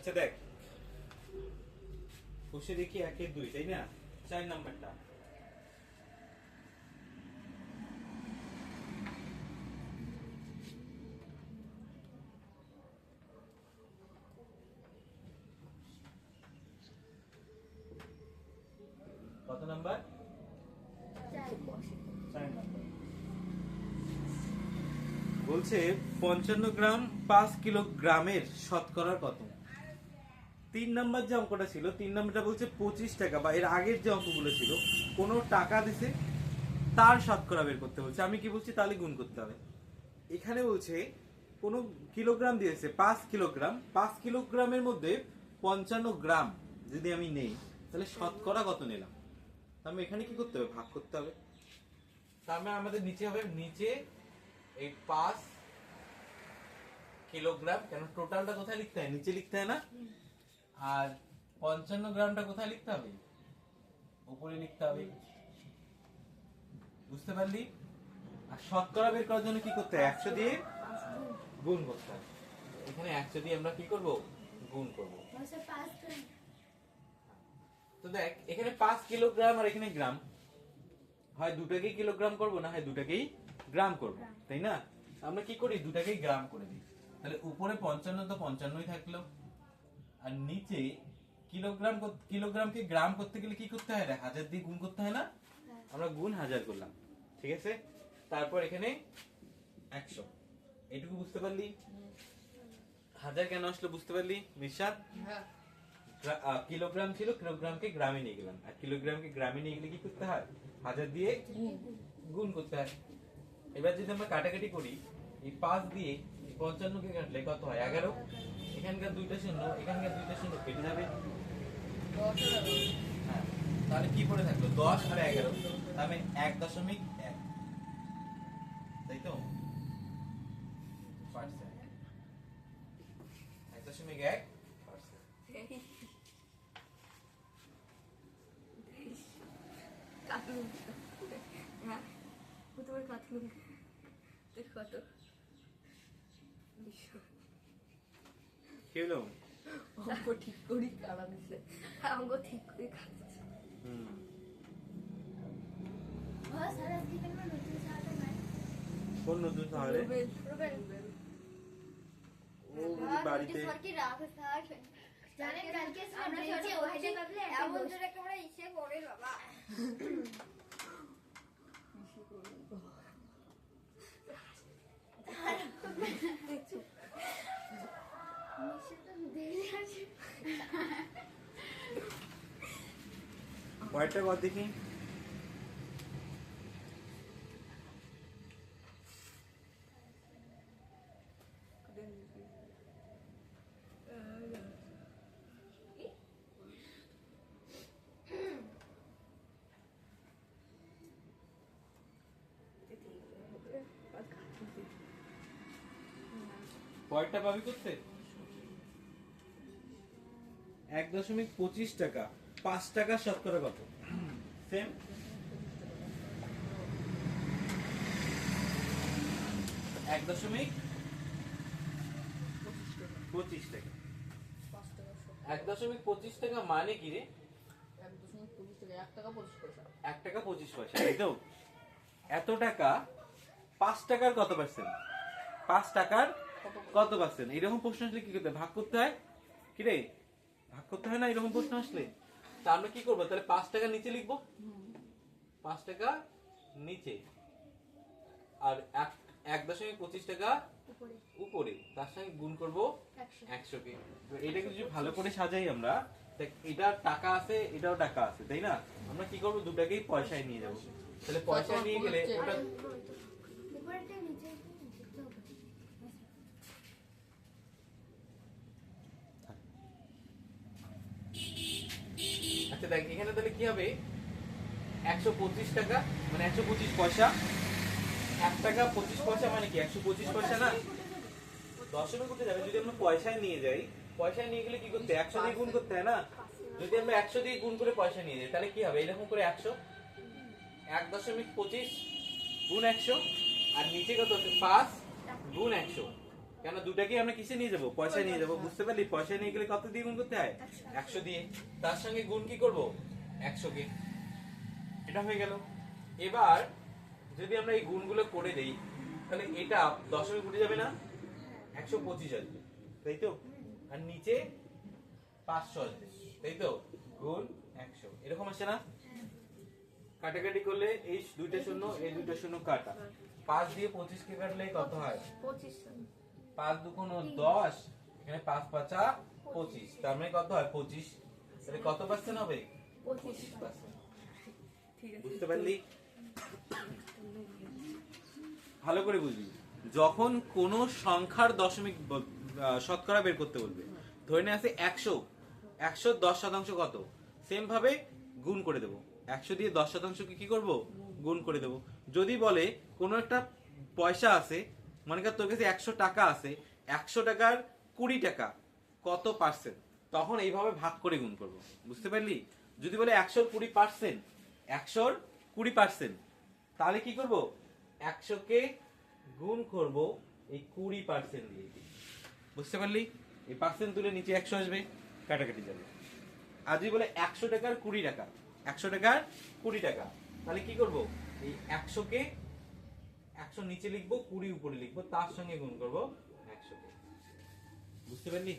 আচ্ছা দেখ, বসে দেখি 1 এর 2, তাই না? 4 নাম্বারটা কত নাম্বার? 4 নাম্বার। বলছে 55 গ্রাম 5 কিলোগ্রামের শতকরা কত? 3 নাম্বার যে অঙ্কটা ছিল, 3 নাম্বারটা বলছে 25 টাকা, বা এর আগের যে অঙ্কগুলো ছিল কোনো টাকা দিছে তার শতকরা বের করতে বলছে। আমি কি বলছি, তাহলে গুণ করতে হবে। এখানে বলছে কোন কিলোগ্রাম দিয়েছে 5 কিলোগ্রাম, 5 কিলোগ্রামের মধ্যে 55 গ্রাম যদি আমি নেই, তাহলে শতকরা কত নিলাম? আমি এখানে কি করতে হবে, ভাগ করতে হবে। তার মানে আমাদের নিচে হবে, নিচে এই 5 কিলোগ্রাম, কেন টোটালটা কোথায় লিখতে হয়, নিচে লিখতে হয় না? আর 55 গ্রামটা কোথায় লিখতে হবে, উপরে লিখতে হবে। বুঝতে পারলি? আর শতকরা বের করার জন্য কি করতে হয়, 100 দিয়ে গুণ করতে হয়। এখানে 100 দিয়ে আমরা কি করব, গুণ করব। তো দেখ, এখানে 5 কিলোগ্রাম আর এখানে গ্রাম, হয় দুটাকেই কিলোগ্রাম করব, না হয় দুটাকেই গ্রাম করব, তাই না? আমরা কি করি, দুটাকেই গ্রাম করে দিই। তাহলে উপরে 55 তো 55ই থাকলো, আর নিচে কিলোগ্রাম, কিলোগ্রামকে গ্রাম করতে গেলে কি করতে হয়, 1000 দিয়ে গুণ করতে হয় না? আমরা গুণ 1000 করলাম, ঠিক আছে? তারপর এখানে 100, এইটুকু বুঝতে পারলি? 1000 কেন আসলো বুঝতে পারলি মিরশাদ? কিলোগ্রাম ছিল, কিলোগ্রামকে গ্রামে নিয়ে গেলাম, আর কিলোগ্রামকে গ্রামে নিয়ে গেলে কি করতে হয়, 1000 দিয়ে গুণ করতে হয়। এবার যদি আমরা কাটাকাটি করি, এই 5 দিয়ে 55 কে কাটলে কত হয়, 11। এখানকার 2টা শূন্য, এখানকার 2টা শূন্য কেটে যাবে। হ্যাঁ, তাহলে কি পড়ে থাকলো, 10 আর 11, তাহলে 1.1, তাই তো? 1.1%। কি হলো? অঙ্ক ঠিক করি কারা দিছে, অঙ্ক ঠিক করে খাচ্ছে। কোন নতুন শহরে? ও বাড়িতে জানেন কালকে আমরা সরে ওইটা ভাবলে এমন জোরে একেবারে ইসে করে বাবা কয়টা কর দেখি। কয়টা পাবি করতে? 1.25 টাকা, 5 টাকা শতকরা কত? সেম 1.25 টাকা। 1.25 টাকা মানে কি রে? 1 টাকা 25 পয়সা। 1 টাকা 25 পয়সা, তাই তো? এত টাকা 5 টাকার কত পার্সেন্ট? 5 টাকার কত পার্সেন্ট? এরকম প্রশ্ন আসলে কি করতে হয়, ভাগ করতে হয়। কি রে, ভাগ করতে হয় না এরকম প্রশ্ন আসলে? তা আমরা কি করবো, তাহলে 5 টাকা নিচে লিখবো, 5 টাকা নিচে, আর 1.25 টাকা উপরে, তার সঙ্গে গুণ করবো 100 কে। এটাকে যদি ভালো করে সাজাই আমরা, এটা টাকা আছে, এটাও টাকা আছে, তাই না? আমরা কি করবো, দুটাকেই পয়সায় নিয়ে যাবো। তাহলে পয়সায় নিয়ে গেলে ওটা আচ্ছা দেখ, এখানে তাহলে কি হবে, 125 টাকা মানে 125 পয়সা, 1 টাকা 25 পয়সা মানে কি 125 পয়সা না? দশমিক করতে যাবে, যদি আমরা পয়সায় নিয়ে যাই, পয়সায় নিয়ে গেলে কি করতে, 100 দিয়ে গুণ করতে হয় না? যদি আমরা 100 দিয়ে গুণ করে পয়সা নিয়ে যাই, তাহলে কি হবে, এরকম করে 100, 1.25 গুণ 100, আর নিচে কত আছে, 5 গুণ 100, কেন দুটাকে আমরা কিসে নিয়ে যাবো? পয়সা নিয়ে যাবো, বুঝতে পারলি? পয়সা নিয়ে গেলে কত দিয়ে গুণ করতে হয়? 100 দিয়ে। তার সঙ্গে গুণ কি করব? 100 কে। এটা হয়ে গেল। এবার যদি আমরা এই গুণগুলো করে দেই তাহলে এটা দশমিক উঠে যাবে না? 125 আসবে, তাই তো? আর নিচে 500 আসবে, তাই তো? গুণ 100 এরকম আসে না? কাটাকাটি করলে এই দুইটা শূন্য এই দুইটা শূন্য কাটা, 5 দিয়ে 25 কে কাটলে কত হয়? 25 5 দুগুণ 10, এখানে 5 পাঁচা 25, তার মানে কত হয়? 25। তাহলে কত পার্সেন্ট হবে? 25%। ঠিক আছে। বুঝতে পারলি? ভালো করে বুঝবি, যখন কোন সংখ্যার দশমিক শতকরা বের করতে বলবে, ধরে নিয়ে আসে 100, 100 10% কত? সেম ভাবে গুণ করে দেবো। 100 দিয়ে 10%কে কি করব? গুণ করে দেবো। যদি বলে কোনো একটা পয়সা আছে, মনে কর তোর কাছে 100 টাকা আছে, 100 টাকার 20 টাকা কত পার্সেন্ট, তখন এইভাবে ভাগ করে গুণ করব। বুঝতে পারলি? যদি বলে 100 20%, 100 20%, তাহলে কি করব? 100 কে গুণ করব এই 20% দিয়ে। বুঝতে পারলি? এই পার্সেন্ট তুলে নিচে 100 আসবে, কাটাকাটি যাবে। আর যদি বলে 100 টাকার 20 টাকা, 100 টাকার 20 টাকা, তাহলে কি করব? এই 100 কে 100 নিচে লিখবো, 20 উপরে লিখবো, তার সঙ্গে গুণ করব 100 কে। বুঝতে পারলি?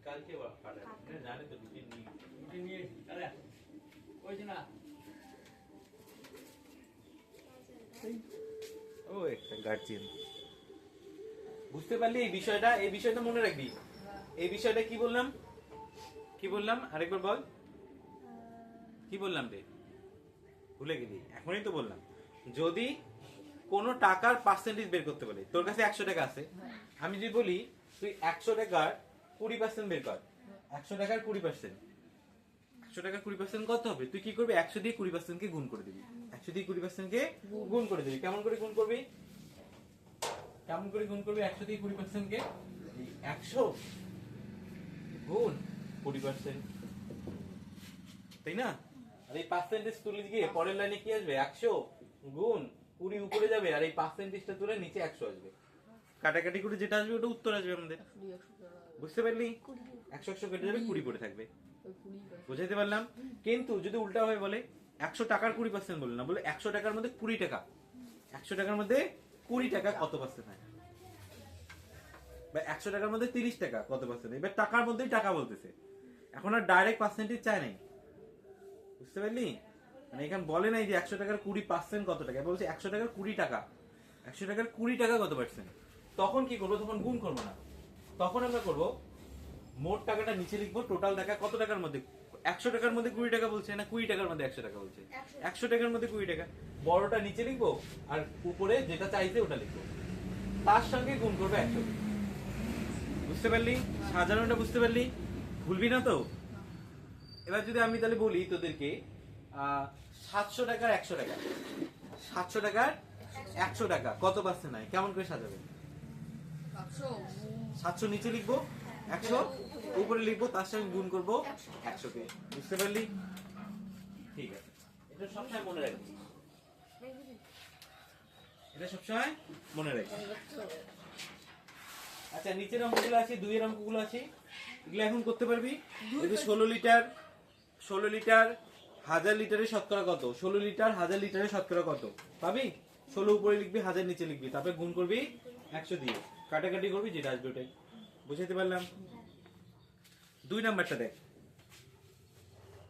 কালকে জানে তো নিয়ে ও একটা গার্জিয়ান। বুঝতে পারলি এই বিষয়টা? এই বিষয়টা মনে রাখবি। এই বিষয়টা কি বললাম? কি বললাম আরেকবার বল। কি বললাম রে? ভুলে গেলি? এখনই তো বললাম, যদি কোন টাকার পার্সেন্টেজ বের করতে বলে, তোর কাছে 100 টাকা আছে, আমি যদি বলি তুই 100 টাকার 20% বের কর, 100 টাকার 20%, 100 টাকার 20% কত হবে? তুই কি করবি? 100 দিয়ে 20% কে গুণ করে দিবি। 100 দিয়ে 20% কে গুণ করে দিবি। কেমন করে গুণ করবি? কেমন করে গুণ করবি 100 দিয়ে 20% কে? 100 গুণ 20%, তাই না? আর এই পার্সেন্টেজ তুলে গিয়ে পরের লাইনে কি আসবে? 100 গুণ 20 উপরে যাবে, আর এই পার্সেন্টেজটা তুলে নিচে 100 আসবে। কাটাকাটি করে যেটা আসবে ওটা উত্তর আসবে আমাদের। বুঝতে পারলি? 100 100 কেটে যাবে, 20 পড়ে থাকবে। বুঝাইতে পারলাম? কিন্তু যদি উল্টা ভাবে বলে 100 টাকার 20% বলে না, বলে 100 টাকার মধ্যে 20 টাকা, 100 টাকার মধ্যে 20 টাকা কত পার্সেন্ট হয়? বা 100 টাকার মধ্যে 30 টাকা কত পার্সেন্ট? এবার টাকার মধ্যেই টাকা বলতেছে, এখন আর ডাইরেক্ট পার্সেন্টেজ চায় নাই। বুঝতে পারলি? মানে এখানে বলে নাই যে 100 টাকার 20% কত টাকা, বলছে 100 টাকার 20 টাকা, 100 টাকার 20 টাকা কত পার্সেন্ট। তখন কি করবো? তখন গুণ করবো না, তখন আমরা করবো মোট টাকাটা নিচে লিখবো, টোটাল টাকা কত টাকার মধ্যে? 100 টাকার মধ্যে 20 টাকা বলছে না 20 টাকার মধ্যে 100 টাকা বলছে? 100 টাকার মধ্যে 20 টাকা, বড়টা নিচে লিখবো আর উপরে যেটা চাইছে ওটা লিখবো, তার সঙ্গে গুণ করবো 100। বুঝতে পারলি? সাধারণটা বুঝতে পারলি? ভুলবি না তো? এবার যদি আমি তাহলে বলি তোদেরকে 700 টাকার 100 টাকা, 700 টাকার 100 টাকা কত পার্সেন্ট হয়? কেমন করে সাজাবে? 700 নিচে লিখবো, 100 উপরে লিখবো, তার সঙ্গে গুণ করবো 100 কে। বুঝতে পারলি? ঠিক আছে, এটা সবসময় মনে রাখবি, এটা সবসময় মনে রাখবি। আচ্ছা, নিচের অঙ্কগুলো আছে, 2 এর অঙ্কগুলো আছে, এগুলো এখন করতে পারবি। এই যে 16 লিটার 1000 লিটারের শতকরা কত? 16 লিটার 1000 লিটারের শতকরা কত পাবি? 16 উপরে লিখবি, 1000 নিচে লিখবি, তারপরে গুণ করবি 100 দিয়ে, কাটাকাটি করবি, যেটা আসবে ওটাই। বুঝাইতে পারলাম? 2 নাম্বারটা দেখ,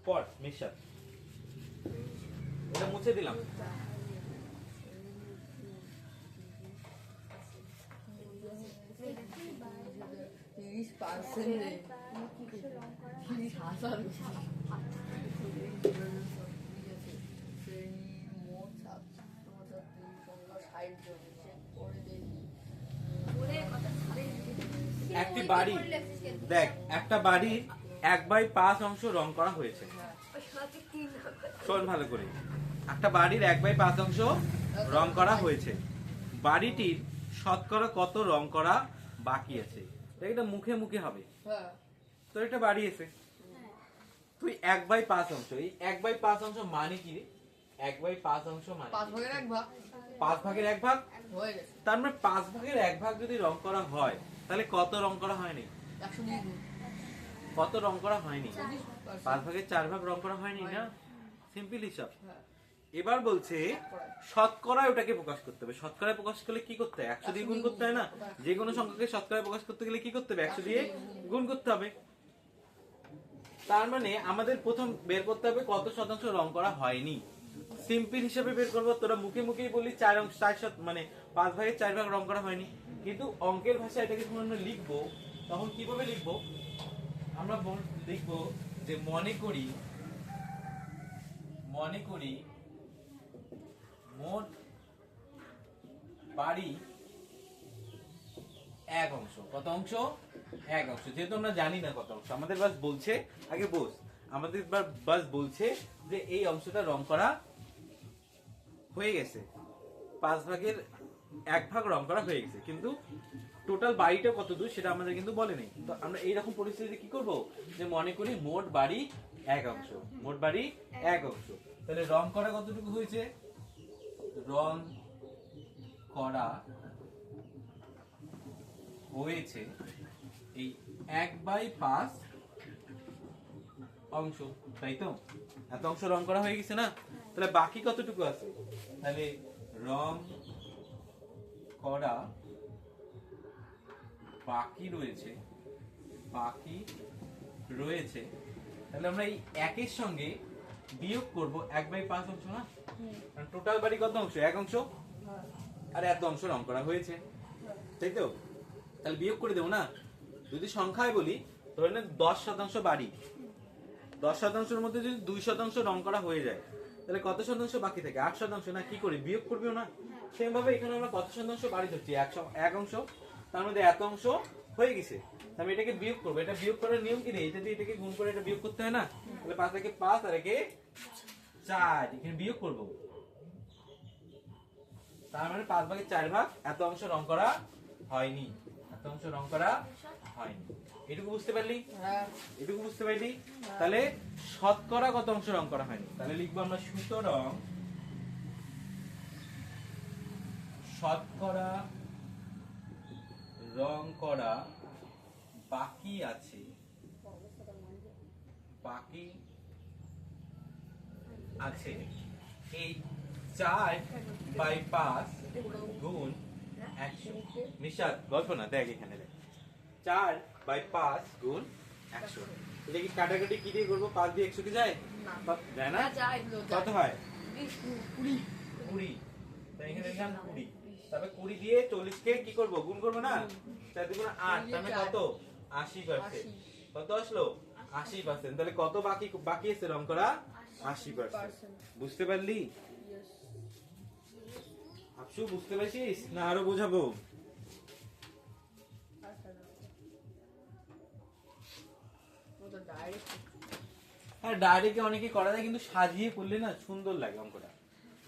পড় মিশাল, এটা মুছে দিলাম। একটি বাড়ি, দেখ একটা বাড়ির 1/5 অংশ রং করা হয়েছে। শোন ভালো করে, একটা বাড়ির 1/5 অংশ রং করা হয়েছে, বাড়িটির শতকরা কত রং করা বাকি আছে? এটা মুখে মুখে হবে। হ্যাঁ তো এটা বাড়িয়েছে তুই 1/5 অংশ, এই 1/5 অংশ মানে কি রে? 1/5 অংশ মানে 5 ভাগের 1 ভাগ 5 ভাগের 1 ভাগ। হয়ে গেছে। তার মানে 5 ভাগের 1 ভাগ যদি রং করা হয় তাহলে কত রং করা হয়নি? 120 গুণ কত রং করা হয়নি? 40%। 5 ভাগের 4 ভাগ রং করা হয়নি না? সিম্পল হিসাব। হ্যাঁ এবার বলছে শতকরায় ওটাকে প্রকাশ করতে হবে। শতকরায় প্রকাশ করলে কি করতে হয়? 100 দিয়ে গুণ করতে হয় না? যে কোনো সংখ্যাকে শতকরায় প্রকাশ করতে গেলে কি করতে হবে? 100 দিয়ে গুণ করতে হবে। তার মানে আমাদের প্রথম বের করতে হবে কত শতাংশ রং করা হয়নি। সিম্পল হিসাবে বের করবো, তোরা মুখে মুখেই বললি 4 অংশ 4 মানে 5 ভাগের 4 ভাগ রং করা হয়নি, কিন্তু অঙ্কের ভাষায় এটাকে যখন আমরা লিখবো তখন কিভাবে লিখবো? আমরা লিখবো যে মনে করি মোট বাড়ি 1 অংশ। কত অংশ? 1 অংশ। যেহেতু আমরা জানি না কত অংশ, আমাদের বাস বলছে, আগে বস, আমাদের বাস বলছে যে এই অংশটা রং করা হয়ে গেছে, 5 ভাগের 1 ভাগ রং করা হয়ে গেছে, কিন্তু টোটাল বাড়িটা কত দূর সেটা আমাদের কিন্তু বলে নেই। তো আমরা এইরকম পরিস্থিতিতে কি করব? যে মনে করি মোট বাড়ি 1 অংশ, মোট বাড়ি 1 অংশ। তাহলে রং করা কতটুকু হয়েছে? রং করা হয়েছে এই 1/5 অংশ, তাই তো? এত অংশ রং করা হয়ে গেছে না? তাহলে বাকি কতটুকু আছে? তাহলে রং করা বাকি রয়েছে, তাহলে আমরা এই 1 এর সঙ্গে বিয়োগ করব 1/5 অংশ না? কারণ টোটাল বাড়ি কত অংশ? 1 অংশ, আর এত অংশ রং করা হয়েছে, তাই তো? তাহলে বিয়োগ করে দেবো না? যদি সংখ্যায় বলি ধরে নেন 10% বাড়ি, 10%-এর মধ্যে যদি 2% রং করা হয়ে যায় তাহলে কত শতাংশ বাকি থাকে? 8%। না কি করি? বিয়োগ করবিও না? সেম ভাবে এখানে আমরা কত শতাংশ বাড়ি ধরছি? 1 অংশ, তার মধ্যে এত অংশ হয়ে গেছে, আমি এটাকে বিয়োগ করবো। এটা বিয়োগ করার নিয়ম কি নেই? এটা দিয়ে এটাকে গুণ করে এটা বিয়োগ করতে হয় না? তাহলে 5 থেকে 5 আর একে 4, এখানে বিয়োগ করবো। তার মানে 5 ভাগের 4 ভাগ এত অংশ রং করা হয়নি, এত অংশ রং করা হয়নি। এটুকু বুঝতে পারলি? হ্যাঁ এটুকু বুঝতে পারলি? তাহলে শতকরা কত অংশ রং করা হয়নি? তাহলে লিখবো আমরা সুতরাং শতকরা রং করা বাকি আছে এই 4/5 গুণ 100। নিশাদ গল্প না, দেখ এখানে দেখ, 4/5 গুণ 100। এটা কি কাটাকাটি কি দিয়ে করবো? 5 দিয়ে 100 কি যায়? যায় না? কত হয়? 20। তাই এখানে লিখলাম 20। তারপরে 20 দিয়ে 40 কে কি করবো? গুণ করবো না? 4 দুগুণ 8, তার মানে কত? 80%। কত আসলো? 80%। তাহলে কত বাকি আছে রং করা? 80%। বুঝতে পারলি? আপসু বুঝতে পারছিস না আরো বোঝাবো? হ্যাঁ ডায়েরিকে অনেকে করা যায়, কিন্তু সাজিয়ে করলে না সুন্দর লাগে অঙ্কটা।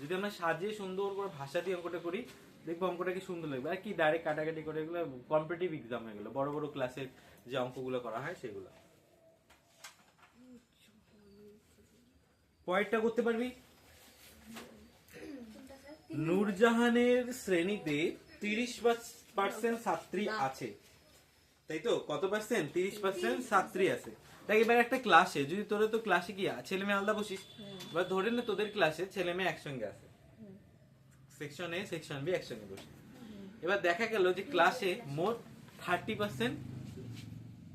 যদি আমরা সাজিয়ে সুন্দর করে ভাষা দিয়ে অঙ্কটা করি দেখবো অঙ্কটা কি সুন্দর লাগবে। আর কি ডাইরেক্ট কাটাকাটি করে, এগুলো কম্পিটিটিভ এক্সাম হয়ে গেলো, বড় বড় ক্লাসের যে অঙ্কগুলো করা হয় সেগুলো। পয়েন্টটা করতে পারবি? নূরজাহানের শ্রেণীতে 30% ছাত্রী আছে, তাই তো? কত পার্সেন্ট? 30% ছাত্রী আছে। দেখ এবার একটা ক্লাসে যদি তোরা তো ক্লাসে কি ছেলে মেয়ে আলাদা বসিস, এবার ধরে নে তোদের ক্লাসে ছেলে মেয়ে একসঙ্গে আছে, সেকশন এ সেকশন বি একসঙ্গে বসে। এবার দেখা গেল যে ক্লাসে মোট 30%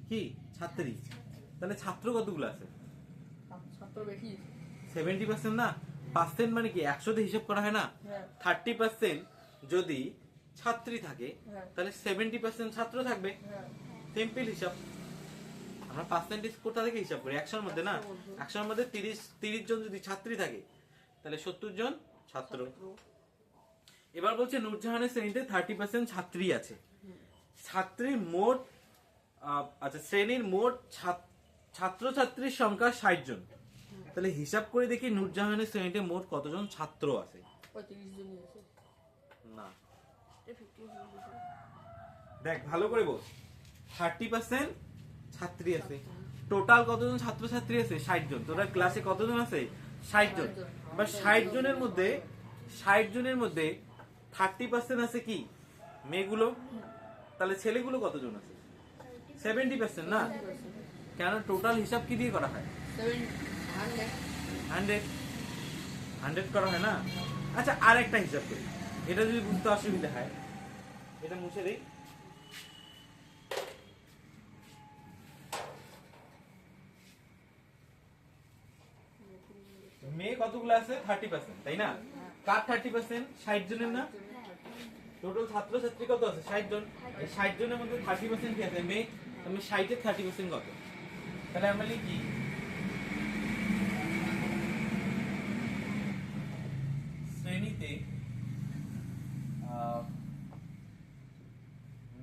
কি ছাত্রী, তাহলে ছাত্র কতগুলো আছে? 70% না? পার্সেন্ট মানে কি 100 দিয়ে হিসাব করা হয় না? 30% যদি ছাত্রী থাকে তাহলে 70% ছাত্র থাকবে। সিম্পল হিসাব। আমরা পার্সেন্টেজ কোথা থেকে হিসাব করি? 100 এর মধ্যে না? 100 এর মধ্যে 30 জন যদি ছাত্রী থাকে তাহলে 70 জন ছাত্র। এবার বলছে নূরজাহানের শ্রেণীতে 30% ছাত্রী আছে। ছাত্রীর মোট আচ্ছা শ্রেণীর মোট ছাত্রছাত্রীর সংখ্যা 60 জন। তাহলে হিসাব করে দেখি নূরজাহানের শ্রেণীতে মোট কতজন ছাত্র আছে? 35 জন আছে না, দেখ ভালো করে বল। 30% ছাত্রী আছে। টোটাল কতজন ছাত্রছাত্রী আছে? 60 জন। তোরা ক্লাসে কতজন আছে? 60 জন। বা 60 জনের মধ্যে 30% আছে কি মেয়েগুলো, তাহলে ছেলেগুলো কতজন আছে? 70% না? কেন টোটাল হিসাব কি দিয়ে করা হয়? 100 করা হয় না? আচ্ছা আর একটা হিসাব করি, এটা যদি বুঝতে অসুবিধা হয় এটা মুছে দিই। মেয়ে কতগুলো আছে? 30%, তাই না? কার 30%? 60 জনের না? টোটাল ছাত্রছাত্রী কত আছে? 60 জন। এই 60 জনের মধ্যে 30% কি আছে? মেয়ে। আমি 60 এর 30% কত? তাহলে আমরা লিখি শ্রেণীতে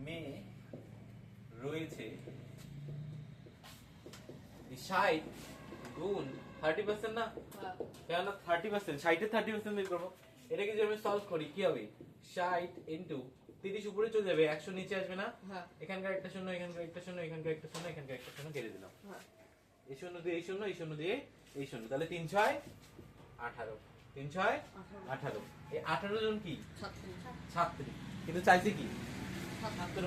মেয়ে রয়েছে 60 গুণ 30% না? কেন 30%? 60 এর 30% বের করবো। এটাকে যদি আমি সলভ করি কি হবে? 60 ইনটু 30 উপরে চলে যাবে, 100 নিচে আসবে না? এখানকার একটা শূন্য, এখানকার একটা শূন্য, এখানকার একটা শূন্য, এখানকার একটা শূন্য কেটে দিলাম। এই শূন্য দিয়ে এই শূন্য, এই শূন্য দিয়ে এই শূন্য, তাহলে 3 6 18, 3 6 18। এই 18 জন কি? ছাত্রী। কিন্তু চাইছে কি? ছাত্র,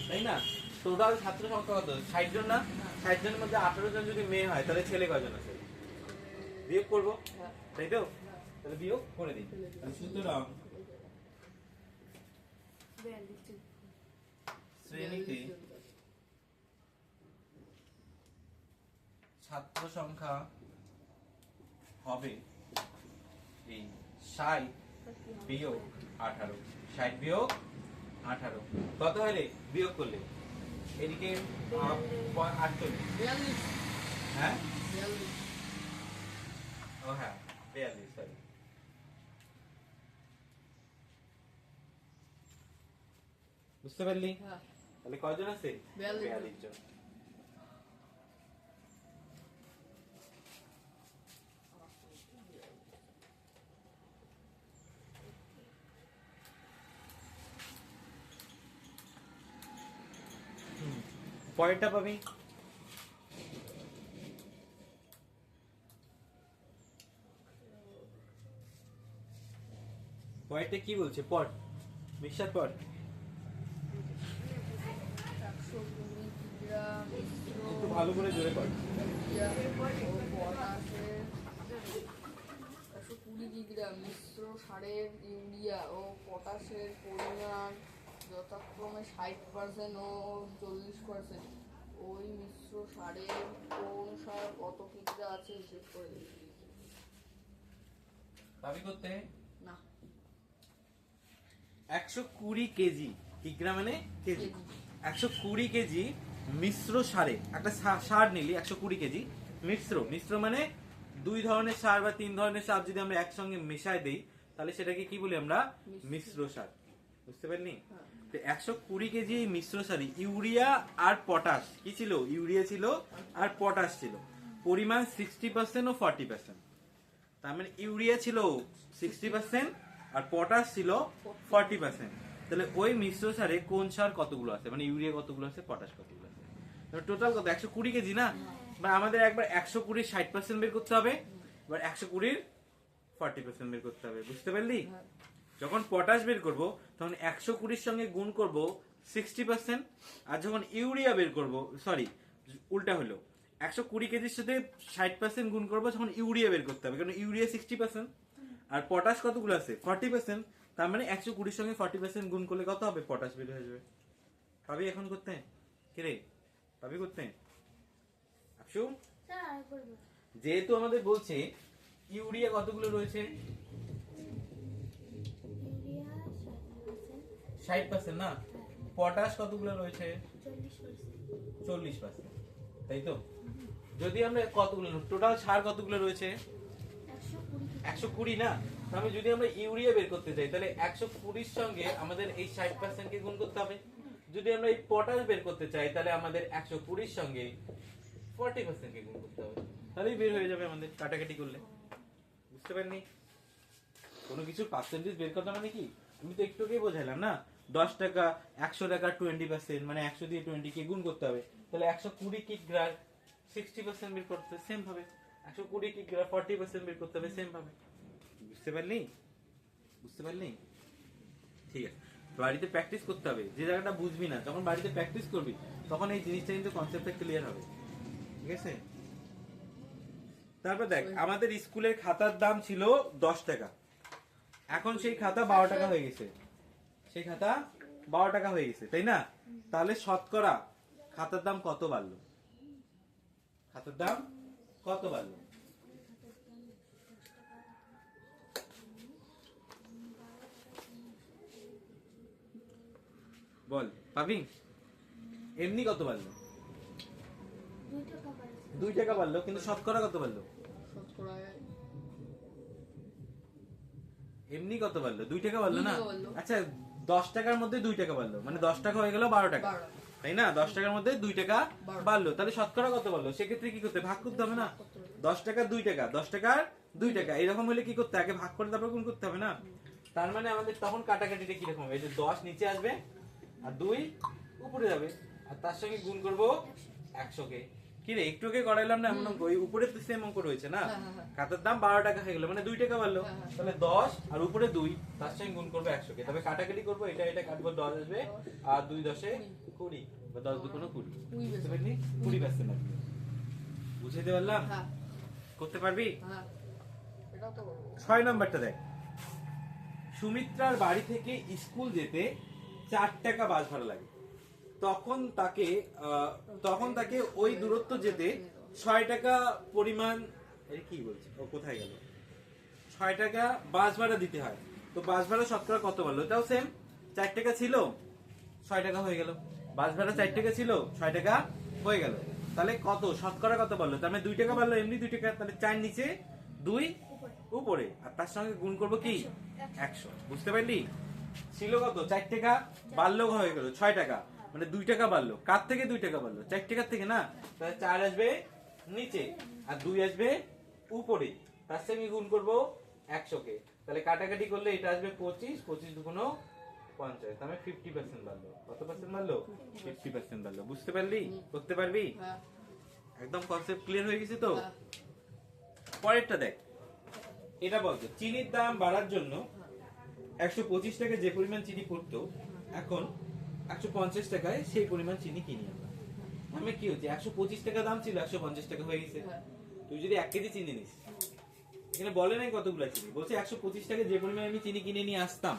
তাই না? টোটাল ছাত্র সংখ্যা কত? 60 জন না? 60 জনের মধ্যে 18 জন যদি মেয়ে হয় তাহলে ছেলে কয়জন আছে? বিয়োগ করবো, তাই তো? তাহলে বিয়োগ করে দিই। সুতরাং শ্রেণীতে ছাত্র সংখ্যা হবে এই 60 বিয়োগ 18। 60 বিয়োগ 18 কত হলে বিয়োগ করলে? এদিকে 48। হ্যাঁ ও হ্যাঁ 42, সরি। বুঝতে পারলি? তাহলে কয়জন আছে? 42 জন। পরেরটা পাবি। পরেরটা কি বলছে? পড়, মিক্সার পড়। একটু ভালো করে জোরে পড়। 120 কিগ্রা মিশ্র সারের ইউরিয়া ও পটাশের পরিমাণ যথাক্রমে 60% ও 40%। ওই মিশ্র সারের কোন সার কত কিগ্রা আছে হিসেব করে দিন। দাবি করতে না, 120 কেজি, কিগ্রা মানে কেজি। 120 কেজি মিশ্র সারে, একটা সার নিলি 120 কেজি মিশ্র। মিশ্র মানে দুই ধরনের সার বা তিন ধরনের সার যদি আমরা একসঙ্গে মেশায় দেই তাহলে সেটাকে কি বলি আমরা? মিশ্র সার। বুঝতে পারলি? তো 120 কেজি এই মিশ্র সারে ইউরিয়া আর পটাশ কি ছিল? ইউরিয়া ছিল আর পটাশ ছিল। পরিমাণ 60% ও 40%। তার মানে ইউরিয়া ছিল 60% আর পটাশ ছিল 40%। তাহলে ওই মিশ্র সারে কোন সার কতগুলো আছে, মানে ইউরিয়া কতগুলো আছে, পটাশ কতগুলো আছে? টোটাল কত? 120 কেজি না? মানে আমাদের একবার 120 60% বের করতে হবে, এবার 120 40% বের করতে হবে। বুঝতে পারলি? যখন পটাশ বের করব তখন 120 সঙ্গে গুণ করব 60%, আর যখন ইউরিয়া বের করব, সরি উল্টা হলো, 120 কেজির সাথে 60% গুণ করবো যখন ইউরিয়া বের করতে হবে, কারণ ইউরিয়া 60% আর পটাশ কতগুলো আছে? 40%। তার মানে 120 সঙ্গে 40% গুণ করলে কত হবে? পটাশ বের হয়ে যাবে। পাবি এখন করতে? কিরে পাবি করতে? আকশু, যেহেতু আমাদের বলছে ইউরিয়া কতগুলো রয়েছে? 60% না? পটাশ কতগুলো রয়েছে? 40%, তাই তো? যদি আমরা কতগুলো টোটাল সার কতগুলো রয়েছে? 120 না? তাহলে যদি আমরা ইউরিয়া বের করতে চাই তাহলে 120 সঙ্গে আমাদের এই 60% কে গুণ করতে হবে। যদি আমরা এই পটাশ বের করতে চাই তাহলে আমাদের 120 সঙ্গে 40% কে গুণ করতে হবে, তাহলেই বের হয়ে যাবে আমাদের কাটাকাটি করলে। বুঝতে পারনি? কোনো কিছুর পার্সেন্টেজ বের করতে মানে কি? আমি তো একটু আগেই বোঝালাম না, 10 টাকা, 100 টাকা 20%, মানে 100 দিয়ে 20 কে গুণ করতে হবে, তাহলে 120 কিগ্রার 60% বের করতে হবে সেম ভাবে, 120 কিগ্রার 40% বের করতে হবে সেম ভাবে। বুঝতে পারলি? বুঝতে পারলি? ঠিক আছে, বাড়িতে প্র্যাকটিস করতে হবে। যে জায়গাটা বুঝবি না, যখন বাড়িতে প্র্যাকটিস করবি তখন এই জিনিসটা কিন্তু কনসেপ্টটা ক্লিয়ার হবে। ঠিক আছে? তারপর দেখ, আমাদের স্কুলের খাতার দাম ছিল 10 টাকা, এখন সেই খাতা 12 টাকা হয়ে গেছে। সেই খাতা 12 টাকা হয়ে গেছে, তাই না? তাহলে শতকরা খাতার দাম কত বাড়লো? খাতার দাম কত বাড়লো? বল পাবি? এমনি কত বাড়লো? 2 টাকা বাড়লো, কিন্তু শতকরা কত বাড়লো? শতকরায় এমনি কত বাড়লো? 2 টাকা বাড়লো না? 2 টাকা বাড়লো। আচ্ছা, 10 টাকার মধ্যে 2 টাকা বাড়লো, মানে 10 টাকা হয়ে গেল 12 টাকা, 12 টাকা। তাই না? 10 টাকার মধ্যে 2 টাকা 12 বাড়লো, তাহলে শতকরা কত বাড়লো? সেক্ষেত্রে কি করতে হবে? ভাগ করতে হবে না? 10 টাকা 2 টাকা, 10 টাকার 2 টাকা, এরকম হলে কি করতে হবে? আগে ভাগ করে তারপর গুণ করতে হবে না? তার মানে আমাদের তখন কাটাকাটিটা কিরকম হবে? এই যে 10 নিচে আসবে আর 2 উপরে যাবে, আর তার সঙ্গে গুণ করব 100 কে। কি রে, একটু আগে করাইলাম না এমন অঙ্ক? ওই উপরে তো সেম অঙ্ক রয়েছে না? হ্যাঁ, হ্যাঁ, হ্যাঁ। খাতার দাম 12 টাকা হয়ে গেল, মানে 2 টাকা বাড়লো, হ্যাঁ, হ্যাঁ। তাহলে 10 আর উপরে 2, তার সঙ্গে গুণ করবো 100 কে। তবে কাটাকাটি করবো, এটা এটা কাটবো, 10 আসবে আর 2 10 20, বা 10 2 20। 20 বুঝতে পারলি? 20% আসবে। বুঝাইতে পারলাম? হ্যাঁ করতে পারবি? হ্যাঁ, এটাও তো বলবো। 6 নাম্বারটা দেখ, সুমিত্রার বাড়ি থেকে স্কুল যেতে 4 টাকা বাস ভাড়া লাগে। তখন তাকে ওই দূরত্ব যেতে 6 টাকা পরিমাণ, এই কি বলছে, ও কোথায় গেল? 6 টাকা বাস ভাড়া দিতে হয়। তো বাস ভাড়া শতকরা কত বাড়লো? এটাও সেম, 4 টাকা ছিল 6 টাকা হয়ে গেল, বাস ভাড়া 4 টাকা ছিল 6 টাকা হয়ে গেল, তাহলে কত শতকরা কত বাড়লো? তার মানে 2 টাকা বাড়লো, এমনি 2 টাকা, তাহলে 4 নিচে 2 উপরে, আর তার সঙ্গে গুণ করবো কি? 100। বুঝতে পারলি? ছিল কত? 4 টাকা, বাড়লো হয়ে গেল 6 টাকা, মানে 2 টাকা বাড়লো। কার থেকে 2 টাকা বাড়লো? 4 টাকার থেকে না? তাহলে 4 আসবে নিচে আর 2 আসবে উপরে, তার সঙ্গে গুণ করবো 100 কে। তাহলে কাটাকাটি করলে এটা আসবে 25, 25 দুগুণ 50, তার মানে 50% বাড়লো। কত পার্সেন্ট বাড়লো? 50% বাড়লো। বুঝতে পারলি? করতে পারবি? হ্যাঁ একদম কনসেপ্ট ক্লিয়ার হয়ে গেছে তো? হ্যাঁ। পরেরটা দেখ, এটা বলতো চিনির দাম বাড়ার জন্য 125 টাকায় যে পরিমাণ চিনি পড়তো, এখন 150 টাকায় সেই পরিমাণ চিনি কিনি আমরা। আমি কি হচ্ছে, 125 টাকা দাম ছিল, 150 টাকা হয়ে গেছে। হ্যাঁ। তুই যদি 1 কেজি চিনি নিস, এখানে বলে নাই কতগুলো চিনি, বলছে 125 টাকায় যে পরিমাণ আমি চিনি কিনে নিয়ে আসতাম,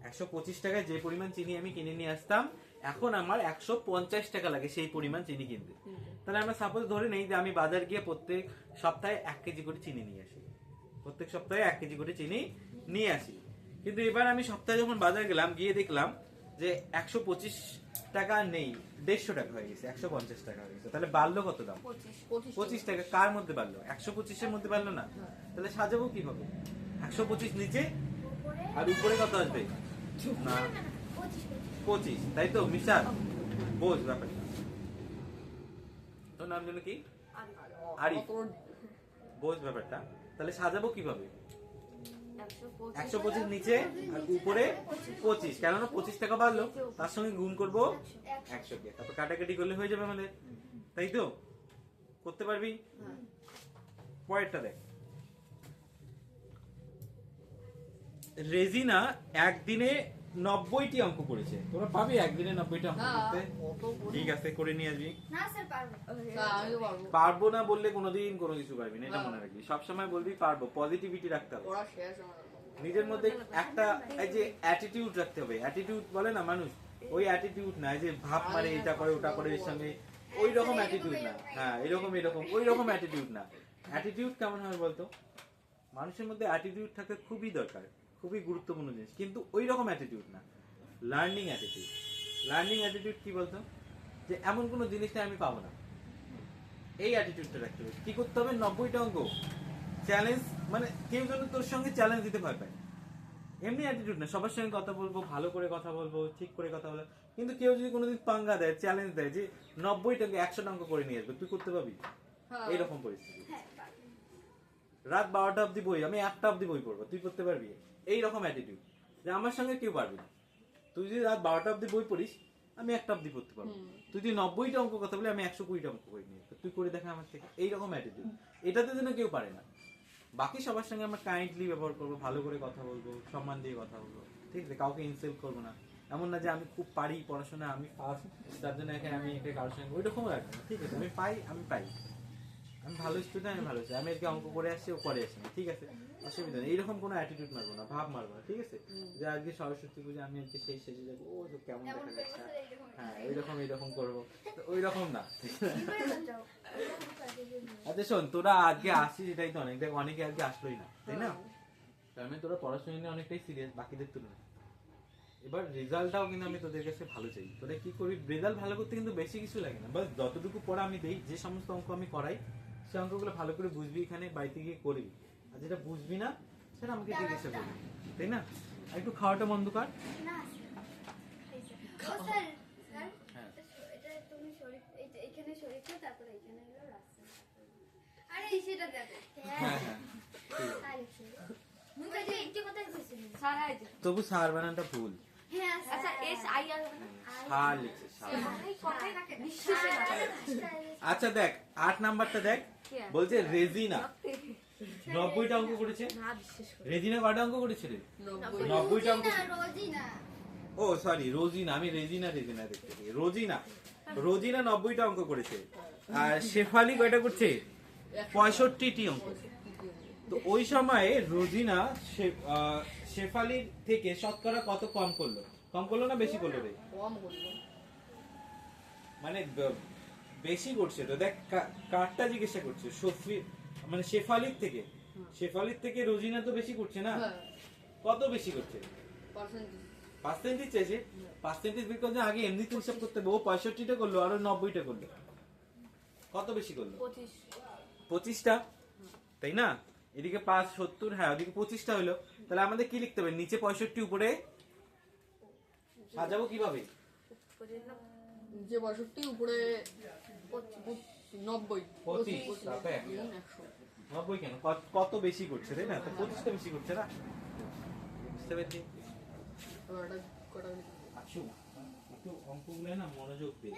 125 টাকায় যে পরিমাণ চিনি আমি কিনে নিয়ে আসতাম, এখন আমার 150 টাকা লাগে সেই পরিমাণ চিনি কিনতে। তাহলে আমরা সাপোজ ধরে নেই যে আমি বাজার গিয়ে প্রত্যেক সপ্তাহে 1 কেজি করে চিনি নিয়ে আসি, প্রত্যেক সপ্তাহে 1 কেজি করে চিনি নিয়ে আসি। কিন্তু এবার আমি সপ্তাহে যখন বাজার গেলাম, গিয়ে দেখলাম যে 125 টাকা নেই, 150 টাকা হয়ে গেছে, 150 টাকা হয়ে গেছে। তাহলে বাড়লো কত দাম? 25 টাকা। কার মধ্যে বাড়লো? 125 এর মধ্যে বাড়লো না? তাহলে সাজাবো কিভাবে? 125 নিচে আর উপরে কত আসবে? না, 25, তাই তো? মিশার বোঝ ব্যাপারটা। তোর নাম যেন কি? আরিফ। বোঝ ব্যাপারটা। তাহলে সাজাবো কিভাবে? 125 নিচে আর উপরে 25, কেননা 25 টাকা বাড়লো, তার সঙ্গে গুণ করবো 100 কে, তারপর কাটাকাটি করলে হয়ে যাবে আমাদের, তাই তো? করতে পারবি? পরেরটা দেখ, রেজিনা একদিনে 90টি অঙ্ক করেছে। তোমরা পাবি একদিনে 90টা অঙ্ক না, করতে? অত করে- ঠিক আছে, করে নিয়ে আসবি। না স্যার পারবো না, আমি তো পারবো। পারবো না বললে কোনোদিন কোনো কিছু পারবি না, এটা না। মনে রাখবি। সবসময় বলবি পারবো, পজিটিভিটি রাখতে হবে পড়া শেষ আমার। নিজের মধ্যে, একটা এই যে অ্যাটিটিউড রাখতে হবে। অ্যাটিটিউড বলে না মানুষ, ওই অ্যাটিটিউড না, এই যে ভাব মারে, এটা করে ওটা করে এর সঙ্গে, ওই রকম অ্যাটিটিউড না। হ্যাঁ, এরকম ওই রকম অ্যাটিটিউড না। অ্যাটিটিউড কেমন হবে বলতো? মানুষের মধ্যে অ্যাটিটিউড থাকা খুবই দরকার, খুবই গুরুত্বপূর্ণ জিনিস, কিন্তু ওই রকম অ্যাটিটিউড না, লার্নিং অ্যাটিটিউড। লার্নিং অ্যাটিটিউড কি বলতো? যে এমন কোনো জিনিসটা আমি পাবো না, এই অ্যাটিটিউডটা রাখতে হবে। কি করতে হবে? 90টা অঙ্ক চ্যালেঞ্জ, মানে কেউ যেন তোর সঙ্গে চ্যালেঞ্জ দিতে ভয় পায়, এমনি অ্যাটিটিউড না। সবার সঙ্গে কথা বলবো, ভালো করে কথা বলবো, ঠিক করে কথা বলবো, কিন্তু কেউ যদি কোনোদিন পাঙ্গা দেয়, চ্যালেঞ্জ দেয় যে 90টাকে 100টা অঙ্ক করে নিয়ে আসবে, তুই করতে পারবি? হ্যাঁ। এইরকম পরিস্থিতি। হ্যাঁ পারবো রাত 12টা অব্দি বই, আমি 1টা অব্দি বই পড়বো, তুই করতে পারবি? এইরকম অ্যাটিটিউড, যে আমার সঙ্গে কেউ পারবি না, তুই যদি রাত 12টা অব্দি বই পড়িস, আমি 1টা অব্দি পড়তে পারবো। তুই যদি 90টা অঙ্ক কথা বলে, আমি 120টা অঙ্ক করে নিয়ে, তুই করে দেখা আমার থেকে। এইরকম অ্যাটিটিউড, এটাতে যেন কেউ পারে না। বাকি সবার সঙ্গে আমরা কাইন্ডলি ব্যবহার করবো, ভালো করে কথা বলবো, সম্মান দিয়ে কথা বলবো, ঠিক আছে? কাউকে ইনসাল্ট করবো না। এমন না যে আমি খুব পারি পড়াশোনা, আমি ফার্স্ট, তার জন্য এখানে আমি একে কারোর সঙ্গে ওইরকম রাখবো না, ঠিক আছে? আমি পাই, আমি ভালো স্টুডেন্ট, আমি ভালো আমি এদিকে অঙ্ক করে আসছি, ও করে আসছি না, ঠিক আছে? অসুবিধা নেই। এইরকম কোনো অ্যাটিটিউড মারবো না, ভাব মারবো না, ঠিক আছে? যে আজকে সরস্বতী পুজো, আমি আজকে সেই সেজে যাবো, ও তো কেমন দেখা যাচ্ছে, হ্যাঁ এইরকম করবো, তো ওই রকম না। আচ্ছা শোন, তোরা আজকে আসছিস এটাই তো অনেক, দেখ অনেকে আজকে আসলোই না, তাই না? তার মানে তোরা পড়াশোনা নিয়ে অনেকটাই সিরিয়াস বাকিদের তুলনায়। এবার রেজাল্টটাও কিন্তু আমি তোদের কাছে ভালো চাই। তোরা কি করবি, রেজাল্ট ভালো করতে কিন্তু বেশি কিছু লাগে না, বাস যতটুকু পড়া আমি দেই, যে সমস্ত অঙ্ক আমি করাই, সেই অঙ্কগুলো ভালো করে বুঝবি, এখানে বাড়িতে গিয়ে করবি। আর যেটা বুঝবি না সেটা আমাকে জিজ্ঞাসা করবি, তাই না? আর একটু খাওয়াটা বন্ধ কর। না ও স্যার স্যার হ্যাঁ। এটা তুমি শরীফ এখানে শরীফ না, তারপরে এখানে হলো রাস্তা। আরে সেটা দেখো। হ্যাঁ হ্যাঁ মুই যে একটু কথা কইছিস স্যার আইছে। তবু সার বানানটা ভুল। হ্যাঁ আচ্ছা এস আই আর হবে না? সার লিখছে, সার। এই কথাই রাখে বিশ্বাসে না। আচ্ছা দেখ 8 নাম্বারটা দেখ, বলছে রেজিনা 90টা অঙ্ক করেছে। না বিশ্বাস করে। রেজিনা কয়টা অঙ্ক করেছে রে? 90 90টা অঙ্ক। রোজিনা ও সরি, রোজিনা, আমি রেজিনা দেখতেছি। রোজিনা 90টা অঙ্ক করেছে। আর শেফালি কয়টা করছে? 65টি অঙ্ক। তো ওই সময়ে রোজিনা শেফালির থেকে শতকরা কত কম করলো? কম করলো না বেশি করলো রে? কম করলো। মানে বেশি করছে তো। দেখ কারটা জিজ্ঞাসা করছে, মানে শেফালির থেকে রোজিনা তো বেশি করছে না? হ্যাঁ কত বেশি করছে? পার্সেন্টেজ। পার্সেন্টেজ চাইছে। পার্সেন্টেজ বের করতে আগে এমনিতে হিসাব করতে হবে। ও 65টা করলো আর 90টা করলো, কত বেশি করলো? 25টা, তাই না? এদিকে 5 70, হ্যাঁ ওদিকে 25টা হলো। তাহলে আমাদের কি লিখতে হবে? নিচে 65, উপরে সাজাবো কিভাবে? যে 62 উপরে 90 25 তারপরে 100। 90 কেন? কত বেশি করছে, তাই না? তো 25টা বেশি করছে না? বুঝতে পেরেছি? এবার এটা কটা আচ্ছা, একটু অঙ্কগুলো না মনোযোগ দে।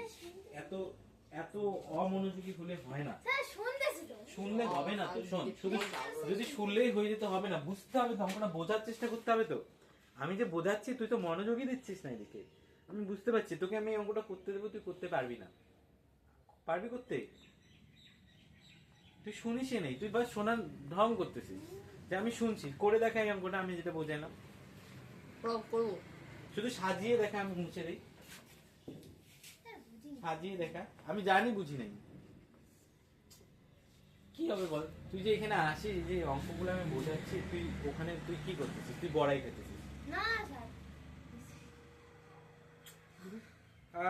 এত অমনোযোগী হলে হয় না। স্যার শুনতেছি তো। শুনলে হবে না তো। শোন, শুধু যদি শুনলেই হয়ে যেতে হবে না, বুঝতে হবে তো, অঙ্কটা বোঝার চেষ্টা করতে হবে তো। আমি যে বোঝাচ্ছি তুই তো মনোযোগই দিচ্ছিস না এদিকে। আমি বুঝতে পারছি, তোকে আমি অঙ্কটা করতে দেবো, তুই করতে পারবি না। পারবি করতে? তুই শুনিসই নেই, তুই বাস শোনার ঢং করতেছিস। যে আমি শুনছি, করে দেখাই অঙ্কটা, আমি যেটা বোঝাইলাম। করবো। শুধু সাজিয়ে দেখা, আমি মুছে দিই। সাজিয়ে দেখা, আমি জানি বুঝি নাই। কি হবে বল? তুই যে এখানে আসিস, যে অঙ্কগুলো আমি বোঝাচ্ছি, তুই ওখানে তুই কি করতেছিস? তুই বড়াই খেতেছিস। না স্যার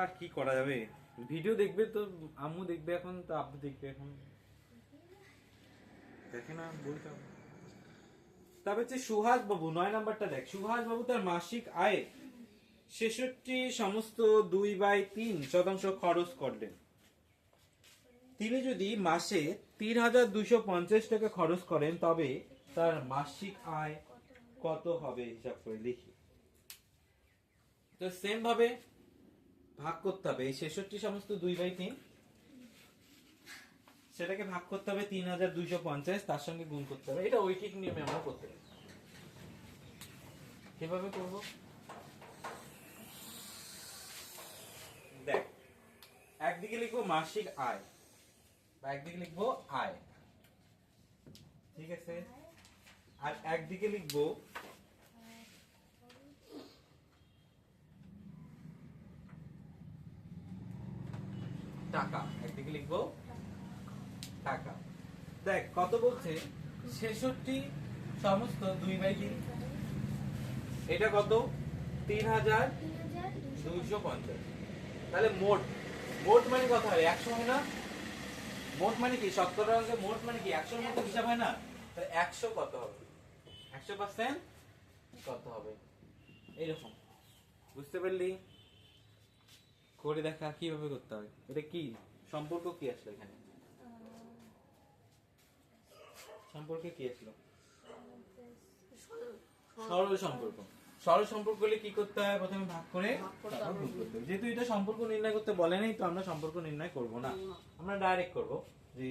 আর কি করা যাবে? ভিডিও দেখবে তো, আম্মু দেখবে এখন, তো আব্বু দেখবে এখন, দেখে না বলতে হবে। তারপর হচ্ছে সুহাস বাবু, 9 নাম্বারটা দেখ। সুহাস বাবু তার মাসিক আয় 66 সমস্ত 2/3% খরচ করলেন। তিনি যদি মাসে 3250 টাকা খরচ করেন, তবে তার মাসিক আয় কত হবে হিসাব করে লিখি। তো সেম ভাবে ভাগ করতে হবে। এই 66 সমস্ত 2/3, সেটাকে ভাগ করতে হবে 3250, তার সঙ্গে গুণ করতে হবে। এটা ঐকিক নিয়মে আমরা করতে পারি। কিভাবে করব? দেখ, একদিকে লিখবো মাসিক আয়, বা একদিকে লিখবো আয়, ঠিক আছে? আর একদিকে লিখবো টাকা, একদিকে লিখবো টাকা। দেখ কত বলছে? 66 সমস্ত 2/3, এটা কত? 3250। তাহলে মোট মানে কত হয়? 100 হয় না? মোট মানে কি? শতকরা অঙ্কে মোট মানে কি? 100 এর মতো হিসাব হয় না? তাহলে 100 কত হবে? 100% কত হবে? এইরকম। বুঝতে পারলি? করে দেখা কিভাবে করতে হয়। এটা কি সম্পর্ক, কি আসলো এখানে? সম্পর্কে কি আসলো? সরল সম্পর্ক। সরল সম্পর্ক হলে কি করতে হয়? প্রথমে ভাগ করে ভাগ করতে তারপর হবে। গুণ করতে হবে। যেহেতু এটা সম্পর্ক নির্ণয় করতে বলে নাই, তো আমরা সম্পর্ক নির্ণয় করব না, না। আমরা ডাইরেক্ট করব যে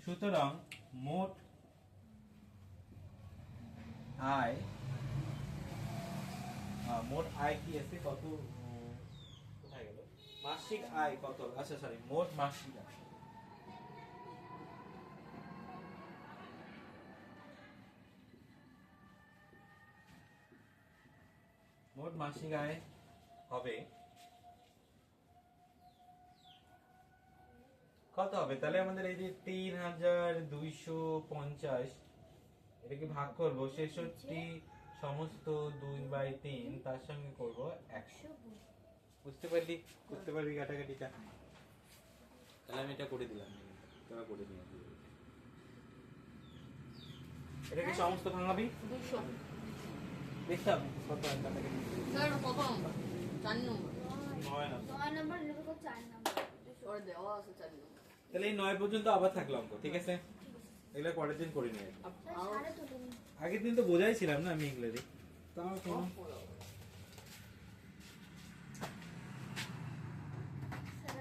সুতরাং মোট আয়, মোট আয় কি আছে কত, কোথায় গেল, মাসিক আয় কত, আচ্ছা সরি, মোট মাসিক আয়, মোট মাসিক আয় হবে কত হবে? তাহলে আমাদের এই যে 3250, এটাকে ভাগ করব 66 সমস্ত 2/3, তার সঙ্গে করব 100। বুঝতে পারলি? করতে পারবি কাটাকাটিটা? তাহলে আমি এটা করে দিলাম, তোরা করে দিলাম। এটাকে সমস্ত ভাঙাবি, 200 দেখতাম কত হয় কাটাকাটি। স্যার কত নম্বর? 4 নম্বর। 9 না, 9 নম্বর নেবে 4 নম্বর ওর দেওয়া আছে 4 নম্বর। তাহলে এই 9 পর্যন্ত আবার থাকলো অঙ্ক, ঠিক আছে? এগুলো পরের দিন করে নিয়ে আসবো। আর সাড়ে তুলে আগের দিন তো বোঝাইছিলাম না আমি এগুলো, তো আমার কোনো ও